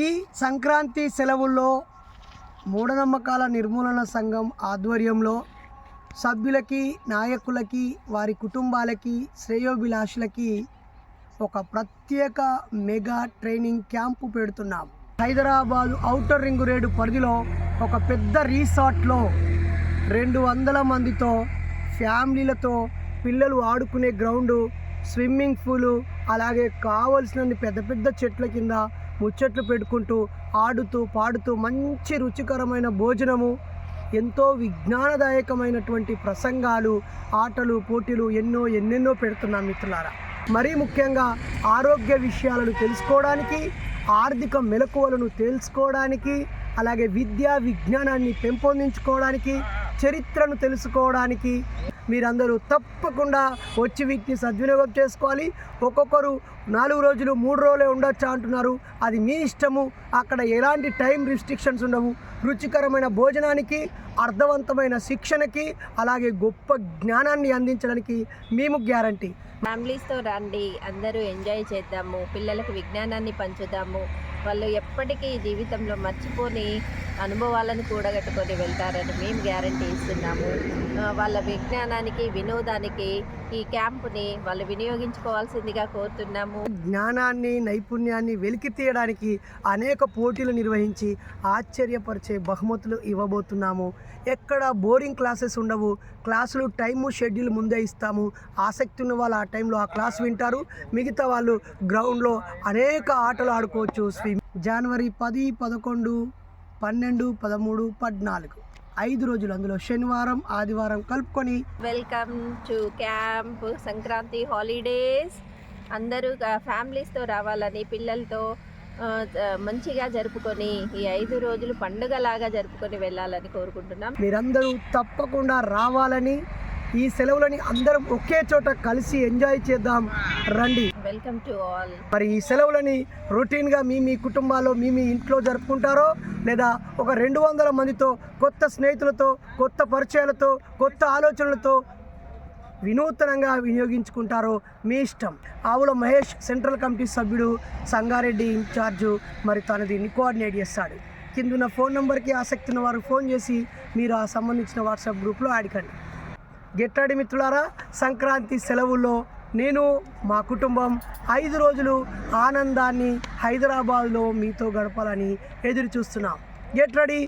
ఈ సంక్రాంతి సెలవుల్లో మూఢనమ్మకాల నిర్మూలన సంఘం ఆధ్వర్యంలో సభ్యులకి, నాయకులకి, వారి కుటుంబాలకి, శ్రేయోభిలాషులకి ఒక ప్రత్యేక మెగా ట్రైనింగ్ క్యాంపు పెడుతున్నాం. హైదరాబాదు ఔటర్ రింగ్ రోడ్ పరిధిలో ఒక పెద్ద రిసార్ట్లో 200 మందితో, ఫ్యామిలీలతో, పిల్లలు ఆడుకునే గ్రౌండు, స్విమ్మింగ్ పూలు, అలాగే కావలసినన్ని పెద్ద పెద్ద చెట్ల కింద ముచ్చట్లు పెట్టుకుంటూ ఆడుతూ పాడుతూ మంచి రుచికరమైన భోజనము, ఎంతో విజ్ఞానదాయకమైనటువంటి ప్రసంగాలు, ఆటలు, పోటీలు ఎన్నెన్నో పెడుతున్నాం మిత్రులారా. మరీ ముఖ్యంగా ఆరోగ్య విషయాలను తెలుసుకోవడానికి, ఆర్థిక మెలకువలను తెలుసుకోవడానికి, అలాగే విద్యా విజ్ఞానాన్ని పెంపొందించుకోవడానికి, చరిత్రను తెలుసుకోవడానికి మీరందరూ తప్పకుండా వచ్చి వీటిని సద్వినియోగం చేసుకోవాలి. ఒక్కొక్కరు 4 రోజులు 3 రోజులే ఉండొచ్చా అంటున్నారు. అది మీ ఇష్టము. అక్కడ ఎలాంటి టైం రిస్ట్రిక్షన్స్ ఉండవు. రుచికరమైన భోజనానికి, అర్థవంతమైన శిక్షణకి, అలాగే గొప్ప జ్ఞానాన్ని అందించడానికి మేము గ్యారంటీ. ఫ్యామిలీస్తో రండి, అందరూ ఎంజాయ్ చేద్దాము, పిల్లలకు విజ్ఞానాన్ని పంచుదాము. వాళ్ళు ఎప్పటికీ జీవితంలో మర్చిపోని అనుభవాలను కూడగట్టుకొని వెళ్తారని మేము గ్యారంటీ ఇస్తున్నాము. వాళ్ళ విజ్ఞానానికి, వినోదానికి ఈ క్యాంపుని వాళ్ళు వినియోగించుకోవాల్సిందిగా కోరుతున్నాము. జ్ఞానాన్ని, నైపుణ్యాన్ని వెలికి తీయడానికి అనేక పోటీలు నిర్వహించి ఆశ్చర్యపరిచే బహుమతులు ఇవ్వబోతున్నాము. ఎక్కడ బోరింగ్ క్లాసెస్ ఉండవు. క్లాసులు టైము షెడ్యూల్ ముందే ఇస్తాము. ఆసక్తి ఉన్న వాళ్ళు ఆ టైంలో ఆ క్లాస్ వింటారు. మిగతా వాళ్ళు గ్రౌండ్లో అనేక ఆటలు ఆడుకోవచ్చు. జనవరి 10, 11, 12, 13, 14 5 రోజులు, అందులో శనివారం, ఆదివారం కలుపుకొని. Welcome to camp Sankranti holidays. అందరూ ఫ్యామిలీస్తో రావాలని, పిల్లలతో మంచిగా జరుపుకొని ఈ 5 రోజులు పండుగలాగా జరుపుకొని వెళ్ళాలని కోరుకుంటున్నాం. మీరందరూ తప్పకుండా రావాలని, ఈ సెలవులని అందరం ఒకే చోట కలిసి ఎంజాయ్ చేద్దాం. రండి. Welcome to all. మరి ఈ సెలవులని రొటీన్గా మీ కుటుంబాల్లో మీ ఇంట్లో జరుపుకుంటారో, లేదా ఒక 200 మందితో, కొత్త స్నేహితులతో, కొత్త పరిచయాలతో, కొత్త ఆలోచనలతో వినూతనంగా వినియోగించుకుంటారో మీ ఇష్టం. ఆవుల మహేష్ సెంట్రల్ కమిటీ సభ్యుడు, సంగారెడ్డి ఇన్ఛార్జు, మరి తనది కోఆర్డినేట్ చేస్తాడు. కిందున్న ఫోన్ నెంబర్కి ఆసక్తి ఉన్న వారు ఫోన్ చేసి మీరు ఆ సంబంధించిన వాట్సాప్ గ్రూప్లో యాడ్ కండి. గెట్ రెడీ మిత్రులారా. సంక్రాంతి సెలవుల్లో నేను, మా కుటుంబం 5 రోజులు ఆనందాన్ని హైదరాబాద్లో మీతో గడపాలని ఎదురు చూస్తున్నాం. Get ready.